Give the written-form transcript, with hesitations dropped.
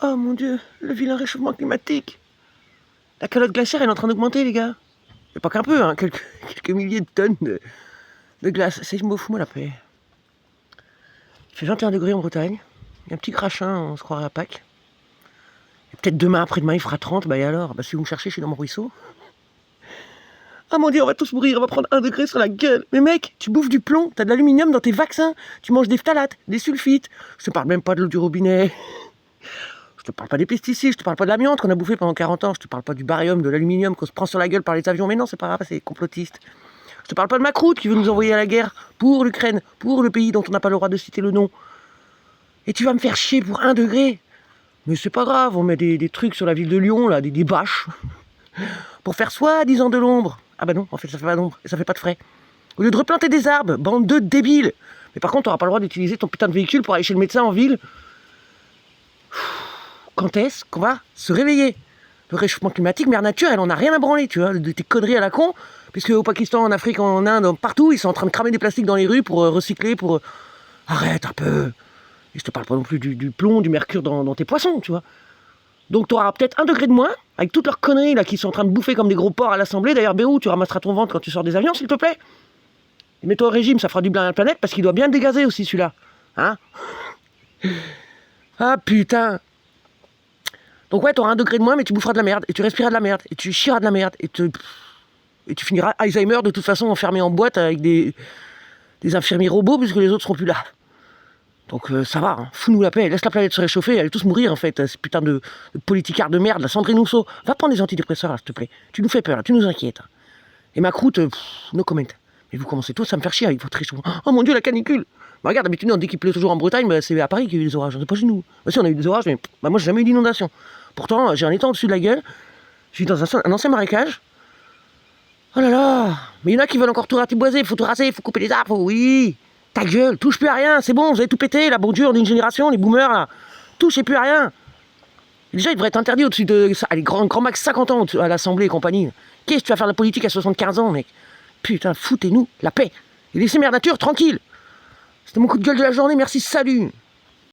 Oh mon Dieu, le vilain réchauffement climatique. La calotte glaciaire, elle est en train d'augmenter, les gars. Et pas qu'un peu, hein, quelques milliers de tonnes de glace. C'est me fout moi la paix. Il fait 21 degrés en Bretagne. Il y a un petit crachin, on se croirait à Pâques. Et peut-être demain, après-demain, il fera 30. Bah et alors, bah, si vous me cherchez, je suis dans mon ruisseau. Ah mon Dieu, on va tous mourir, on va prendre 1 degré sur la gueule. Mais mec, tu bouffes du plomb, t'as de l'aluminium dans tes vaccins, tu manges des phtalates, des sulfites. Je te parle même pas de l'eau du robinet. Je te parle pas des pesticides, je te parle pas de l'amiante qu'on a bouffé pendant 40 ans, je te parle pas du barium, de l'aluminium qu'on se prend sur la gueule par les avions. Mais non, c'est pas grave, c'est complotiste. Je te parle pas de Macron qui veut nous envoyer à la guerre pour l'Ukraine, pour le pays dont on n'a pas le droit de citer le nom. Et tu vas me faire chier pour 1 degré. Mais c'est pas grave, on met des trucs sur la ville de Lyon, là, des bâches, pour faire soi-disant de l'ombre. Ah bah non, en fait, ça fait pas d'ombre, et ça fait pas de frais. Au lieu de replanter des arbres, bande de débiles. Mais par contre, t'auras pas le droit d'utiliser ton putain de véhicule pour aller chez le médecin en ville. Quand est-ce qu'on va se réveiller? Le réchauffement climatique, mère nature, elle en a rien à branler, tu vois, de tes conneries à la con, puisque au Pakistan, en Afrique, en Inde, partout, ils sont en train de cramer des plastiques dans les rues pour recycler, pour... Arrête un peu. Et je te parle pas non plus du plomb, du mercure dans tes poissons, tu vois. Donc tu auras peut-être 1 degré de moins, avec toutes leurs conneries là qui sont en train de bouffer comme des gros porcs à l'Assemblée. D'ailleurs, Bérou, tu ramasseras ton ventre quand tu sors des avions, s'il te plaît. Et mets-toi au régime, ça fera du bien à la planète, parce qu'il doit bien dégazer aussi, celui-là. Hein? Ah putain. Donc ouais, t'auras 1 degré de moins, mais tu boufferas de la merde, et tu respireras de la merde, et tu chieras de la merde, et tu finiras Alzheimer de toute façon enfermé en boîte avec des infirmiers robots, puisque les autres seront plus là. Donc ça va, hein. Fous-nous la paix, laisse la planète se réchauffer, allez tous mourir en fait, ces putains de politicards de merde, la Sandrine Rousseau. Va prendre des antidépresseurs là, s'il te plaît. Tu nous fais peur, là, tu nous inquiètes. Et ma croûte, no comment. Mais vous commencez tous à me faire chier avec votre réchauffement. Oh mon Dieu, la canicule. Bah regarde, d'habitude on dit qu'il pleut toujours en Bretagne, bah, c'est à Paris qu'il y a eu des orages, c'est pas chez nous. Bah si, on a eu des orages, mais bah, moi j'ai jamais eu d'inondation. Pourtant, j'ai un étang au-dessus de la gueule, je suis dans un ancien marécage. Oh là là. Mais il y en a qui veulent encore tout ratiboiser, il faut tout raser, il faut couper les arbres, oui. Ta gueule, touche plus à rien, c'est bon, vous avez tout pété, la bon Dieu, on est une génération, les boomers, là. Touchez plus à rien. Et déjà, il devrait être interdit au-dessus de... Allez, grand max 50 ans à l'Assemblée et compagnie. Qu'est-ce que tu vas faire de la politique à 75 ans, mec? Putain, foutez-nous la paix. Et laissez Mère Nature tranquille. C'était mon coup de gueule de la journée, merci, salut.